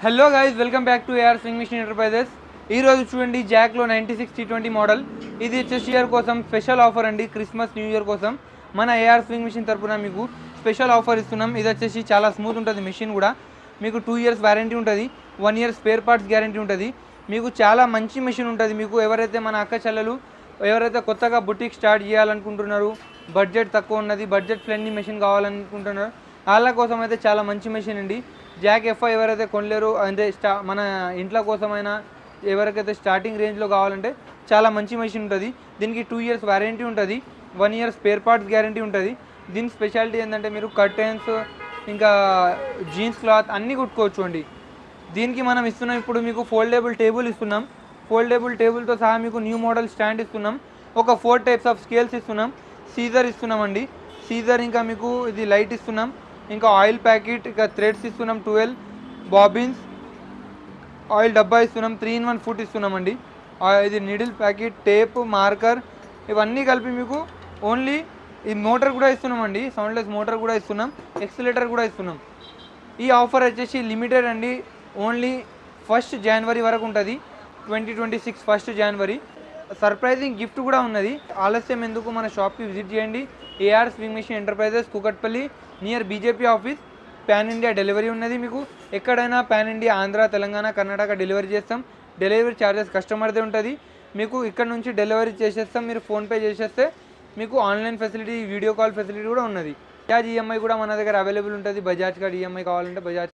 Hello guys, welcome back to AR sewing machine enterprises. ఈరోజు చూడండి జాక్లో 96 T20 model. ఇది వచ్చేసి ఇయర్ కోసం స్పెషల్ ఆఫర్ అండి. క్రిస్మస్ న్యూ ఇయర్ కోసం మన ఏఆర్ స్వింగ్ మిషన్ తరపున మీకు స్పెషల్ ఆఫర్ ఇస్తున్నాం. ఇది వచ్చేసి చాలా స్మూత్ ఉంటుంది. మిషన్ కూడా మీకు 2 years వారంటీ ఉంటుంది, 1 year స్పేర్ పార్ట్స్ గ్యారంటీ ఉంటుంది. మీకు చాలా మంచి మిషన్ ఉంటుంది. మీకు ఎవరైతే మన అక్క చెల్లెలు ఎవరైతే కొత్తగా బుటిక్ స్టార్ట్ చేయాలనుకుంటున్నారు, బడ్జెట్ తక్కువ ఉన్నది, బడ్జెట్ ఫ్రెండ్లీ మిషన్ కావాలనుకుంటున్నారు, వాళ్ళ కోసం అయితే చాలా మంచి మిషన్ అండి. జాక్ ఎఫ్ఐ ఎవరైతే కొనలేరు అంటే మన ఇంట్లో కోసమైనా ఎవరికైతే స్టార్టింగ్ రేంజ్లో కావాలంటే చాలా మంచి మెషిన్ ఉంటుంది. దీనికి 2 years వారంటీ ఉంటుంది, 1 year స్పేర్ పార్ట్స్ గ్యారంటీ ఉంటుంది. దీని స్పెషాలిటీ ఏంటంటే మీరు కర్టెన్స్ ఇంకా జీన్స్ క్లాత్ అన్నీ కుట్టుకోవచ్చు అండి. దీనికి మనం ఇస్తున్నాం ఇప్పుడు మీకు ఫోల్డబుల్ టేబుల్ ఇస్తున్నాం. ఫోల్డబుల్ టేబుల్తో సహా మీకు న్యూ మోడల్ స్టాండ్ ఇస్తున్నాం. ఒక 4 types ఆఫ్ స్కేల్స్ ఇస్తున్నాం. సీజర్ ఇస్తున్నామండి. సీజర్ ఇంకా మీకు ఇది లైట్ ఇస్తున్నాం. ఇంకా ఆయిల్ ప్యాకెట్, ఇంకా థ్రెడ్స్ ఇస్తున్నాం 12, బాబిన్స్, ఆయిల్ డబ్బా ఇస్తున్నాం, 3-in-1 ఫుట్ ఇస్తున్నామండి. ఇది నీడిల్ ప్యాకెట్, టేప్, మార్కర్ ఇవన్నీ కలిపి మీకు ఓన్లీ ఈ మోటార్ కూడా ఇస్తున్నామండి. సౌండ్లెస్ మోటార్ కూడా ఇస్తున్నాం, ఎక్సిలేటర్ కూడా ఇస్తున్నాం. ఈ ఆఫర్ వచ్చేసి లిమిటెడ్ అండి. ఓన్లీ 1st January వరకు ఉంటుంది, 2026 1st January. సర్ప్రైజింగ్ గిఫ్ట్ కూడా ఉన్నది. ఆలస్యం ఎందుకు, మన షాప్కి విజిట్ చేయండి. AR sewing machine enterprises, Kukatpally, near BJP office. Pan India delivery ఉన్నది. మీకు ఎక్కడైనా pan India, Andhra, Telangana, Karnataka delivery చేస్తాం. డెలివరీ ఛార్జెస్ కస్టమర్దే ఉంటుంది. మీకు ఇక్కడ నుంచి డెలివరీ చేసేస్తాం. మీరు ఫోన్పే చేసేస్తే మీకు online facility, video call facility కూడా ఉన్నది. బజాజ్ ఈఎంఐ కూడా మన దగ్గర అవైలబుల్ ఉంటుంది. బజాజ్ కార్డ్ ఈఎంఐ కావాలంటే బజాజ్